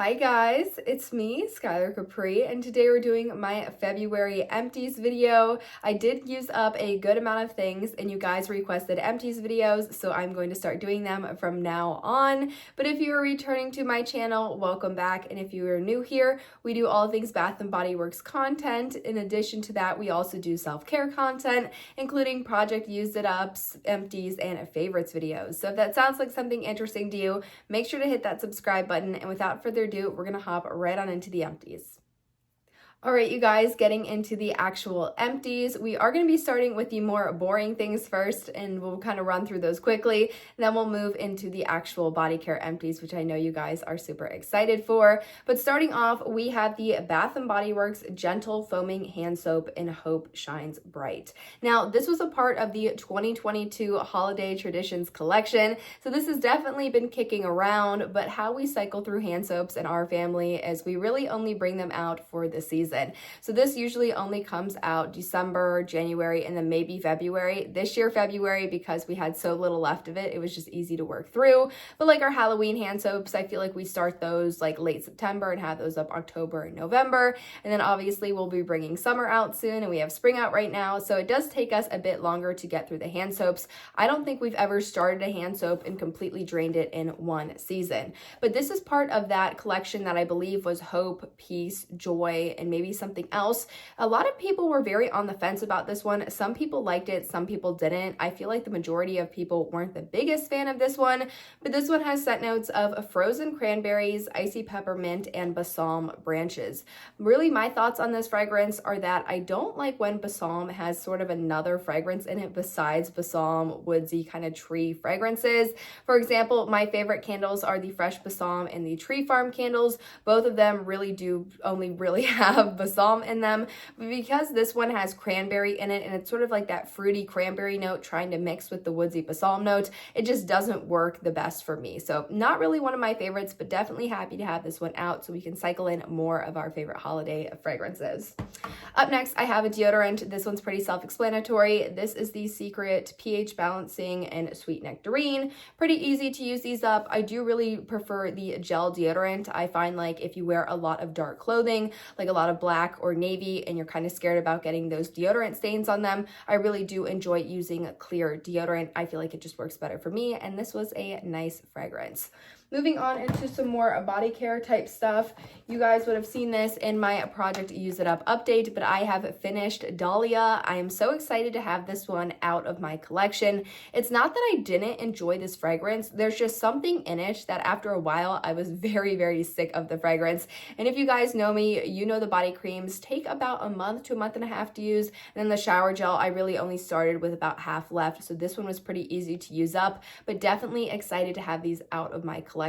Hi guys, it's me, Skylar Capri, and today we're doing my February empties video. I did use up a good amount of things and you guys requested empties videos, so I'm going to start doing them from now on. But if you are returning to my channel, welcome back. And if you are new here, we do all things Bath and Body Works content. In addition to that, we also do self-care content, including project use it ups, empties, and favorites videos. So if that sounds like something interesting to you, make sure to hit that subscribe button. And without further ado, we're gonna hop right on into the empties. All right, you guys, getting into the actual empties, we are going to be starting with the more boring things first, and we'll kind of run through those quickly. And then we'll move into the actual body care empties, which I know you guys are super excited for. But starting off, we have the Bath and Body Works Gentle Foaming Hand Soap in Hope Shines Bright. Now, this was a part of the 2022 Holiday Traditions collection, so this has definitely been kicking around, but how we cycle through hand soaps in our family is we really only bring them out for the season. So this usually only comes out December, January, and then maybe February. This year, February, because we had so little left of it, it was just easy to work through. But like our Halloween hand soaps, I feel like we start those like late September and have those up October and November. And then obviously we'll be bringing summer out soon, and we have spring out right now. So it does take us a bit longer to get through the hand soaps. I don't think we've ever started a hand soap and completely drained it in one season. But this is part of that collection that I believe was Hope, Peace, Joy, and maybe something else. A lot of people were very on the fence about this one. Some people liked it, some people didn't. I feel like the majority of people weren't the biggest fan of this one, but this one has scent notes of frozen cranberries, icy peppermint, and balsam branches. Really, my thoughts on this fragrance are that I don't like when balsam has sort of another fragrance in it besides balsam, woodsy kind of tree fragrances. For example, my favorite candles are the Fresh Balsam and the Tree Farm candles. Both of them really do only really have balsam in them, but because this one has cranberry in it and it's sort of like that fruity cranberry note trying to mix with the woodsy balsam note, it just doesn't work the best for me. So not really one of my favorites, but definitely happy to have this one out so we can cycle in more of our favorite holiday fragrances. Up next, I have a deodorant. This one's pretty self-explanatory. This is the Secret pH Balancing and Sweet Nectarine. Pretty easy to use these up. I do really prefer the gel deodorant. I find like if you wear a lot of dark clothing, like a lot of black or navy, and you're kind of scared about getting those deodorant stains on them, I really do enjoy using a clear deodorant. I feel like it just works better for me, and this was a nice fragrance. Moving on into some more body care type stuff. You guys would have seen this in my Project Use It Up update, but I have finished Dahlia. I am so excited to have this one out of my collection. It's not that I didn't enjoy this fragrance. There's just something in it that after a while, I was very, very sick of the fragrance. And if you guys know me, you know the body creams take about a month to a month and a half to use. And then the shower gel, I really only started with about half left. So this one was pretty easy to use up, but definitely excited to have these out of my collection.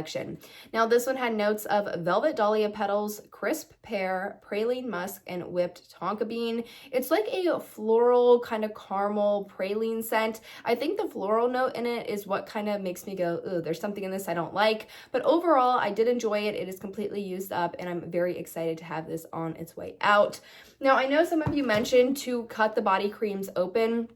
Now this one had notes of velvet dahlia petals, crisp pear, praline musk, and whipped tonka bean. It's like a floral kind of caramel praline scent. I think the floral note in it is what kind of makes me go, ooh, there's something in this I don't like. But overall, I did enjoy it. It is completely used up, and I'm very excited to have this on its way out. Now, I know some of you mentioned to cut the body creams open,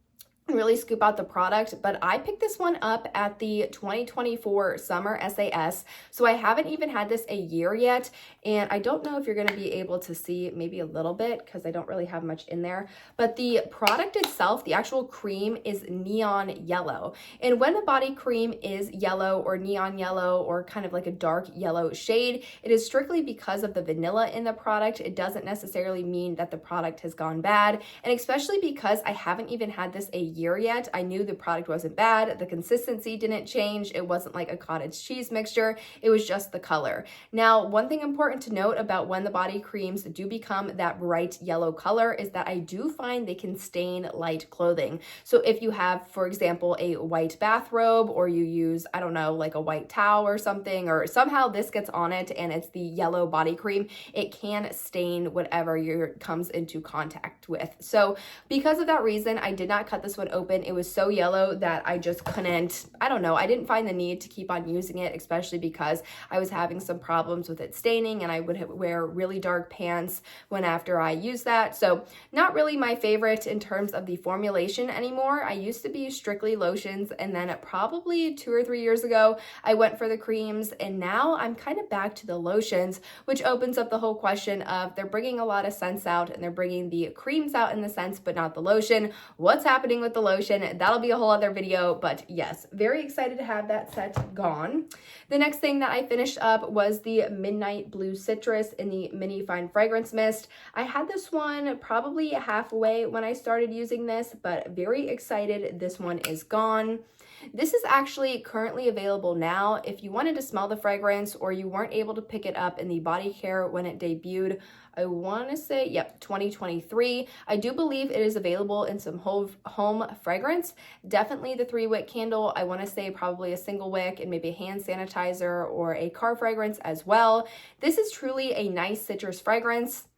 really scoop out the product, but I picked this one up at the 2024 Summer SAS, so I haven't even had this a year yet, and I don't know if you're going to be able to see maybe a little bit because I don't really have much in there, but the product itself, the actual cream, is neon yellow. And when the body cream is yellow or neon yellow or kind of like a dark yellow shade, it is strictly because of the vanilla in the product. It doesn't necessarily mean that the product has gone bad, and especially because I haven't even had this a year yet, I knew the product wasn't bad. The consistency didn't change. It wasn't like a cottage cheese mixture. It was just the color. Now, one thing important to note about when the body creams do become that bright yellow color is that I do find they can stain light clothing. So if you have, for example, a white bathrobe, or you use, I don't know, like a white towel or something, or somehow this gets on it and it's the yellow body cream, it can stain whatever comes into contact with. So because of that reason, I did not cut this one one open, it was so yellow that I just couldn't, I don't know, I didn't find the need to keep on using it, especially because I was having some problems with it staining and I would wear really dark pants when after I used that. So not really my favorite in terms of the formulation anymore. I used to be strictly lotions, and then probably 2 or 3 years ago, I went for the creams, and now I'm kind of back to the lotions, which opens up the whole question of they're bringing a lot of scents out and they're bringing the creams out in the scents, but not the lotion. What's happening with the lotion? That'll be a whole other video, but yes, very excited to have that set gone. The next thing that I finished up was the Midnight Blue Citrus in the Mini Fine Fragrance Mist. I had this one probably halfway when I started using this, but very excited this one is gone. This is actually currently available now. If you wanted to smell the fragrance or you weren't able to pick it up in the body care when it debuted, I want to say, yep, 2023. I do believe it is available in some home fragrance. Definitely the 3-wick candle. I want to say probably a single wick and maybe a hand sanitizer or a car fragrance as well. This is truly a nice citrus fragrance.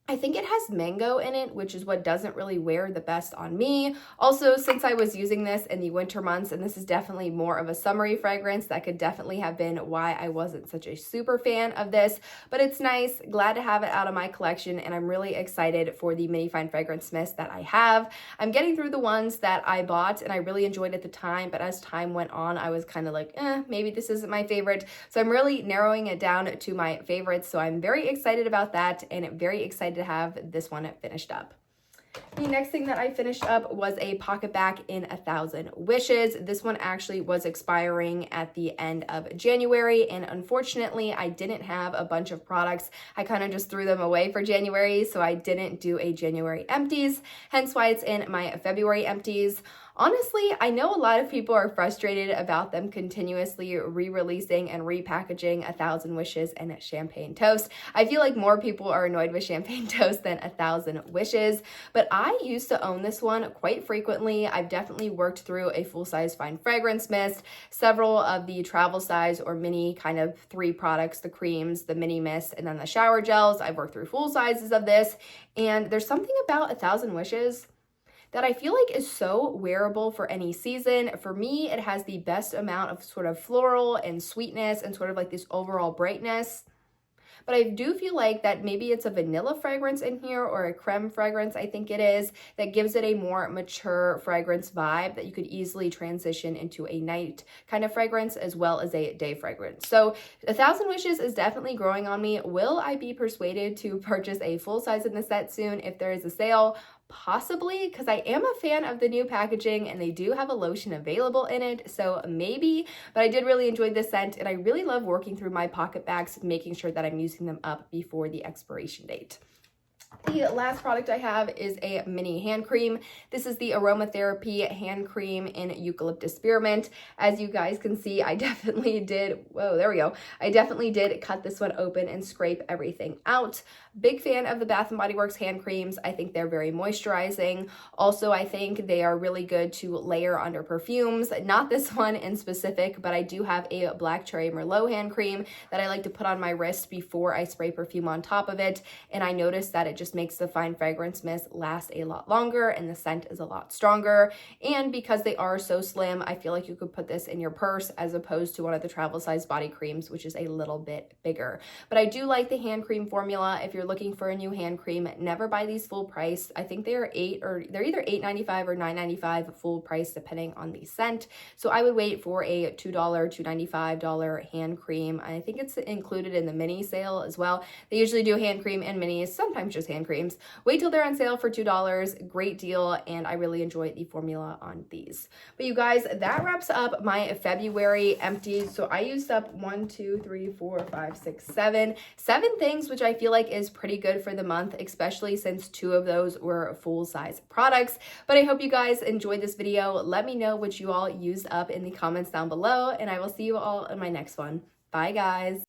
I think it has mango in it, which is what doesn't really wear the best on me. Also, since I was using this in the winter months, and this is definitely more of a summery fragrance, that could definitely have been why I wasn't such a super fan of this, but it's nice. Glad to have it out of my collection, and I'm really excited for the Mini Fine Fragrance Mist that I have. I'm getting through the ones that I bought and I really enjoyed at the time, but as time went on, I was kind of like, maybe this isn't my favorite. So I'm really narrowing it down to my favorites. So I'm very excited about that and very excited to have this one finished up. The next thing that I finished up was a PocketBac in 1,000 Wishes. This one actually was expiring at the end of January, and unfortunately I didn't have a bunch of products. I kind of just threw them away for January, so I didn't do a January empties, hence why it's in my February empties. Honestly, I know a lot of people are frustrated about them continuously re-releasing and repackaging 1,000 Wishes and Champagne Toast. I feel like more people are annoyed with Champagne Toast than 1,000 Wishes, but I used to own this one quite frequently. I've definitely worked through a full-size fine fragrance mist, several of the travel size or mini kind of 3 products, the creams, the mini mist, and then the shower gels. I've worked through full sizes of this, and there's something about 1,000 Wishes that I feel like is so wearable for any season. For me, it has the best amount of sort of floral and sweetness and sort of like this overall brightness. But I do feel like that maybe it's a vanilla fragrance in here or a creme fragrance, I think it is, that gives it a more mature fragrance vibe that you could easily transition into a night kind of fragrance as well as a day fragrance. So 1,000 Wishes is definitely growing on me. Will I be persuaded to purchase a full size in the set soon if there is a sale? Possibly, because I am a fan of the new packaging and they do have a lotion available in it, so maybe, but I did really enjoy this scent and I really love working through my PocketBacs, making sure that I'm using them up before the expiration date. The last product I have is a mini hand cream. This is the Aromatherapy hand cream in Eucalyptus Spearmint. As you guys can see, I definitely did, whoa, there we go. I definitely did cut this one open and scrape everything out. Big fan of the Bath & Body Works hand creams. I think they're very moisturizing. Also, I think they are really good to layer under perfumes. Not this one in specific, but I do have a Black Cherry Merlot hand cream that I like to put on my wrist before I spray perfume on top of it. And I noticed that it just makes the fine fragrance mist last a lot longer and the scent is a lot stronger. And because they are so slim, I feel like you could put this in your purse as opposed to one of the travel size body creams, which is a little bit bigger. But I do like the hand cream formula. If you're looking for a new hand cream, never buy these full price. I think they're either $8.95 or $9.95 full price depending on the scent. So I would wait for a $2, $2.95 hand cream. I think it's included in the mini sale as well. They usually do hand cream and minis, sometimes just hand creams. Wait till they're on sale for $2. Great deal, and I really enjoy the formula on these. But you guys, that wraps up my February empties. So I used up 7 things, which I feel like is pretty good for the month, especially since 2 of those were full-size products. But I hope you guys enjoyed this video. Let me know what you all used up in the comments down below, and I will see you all in my next one. Bye, guys.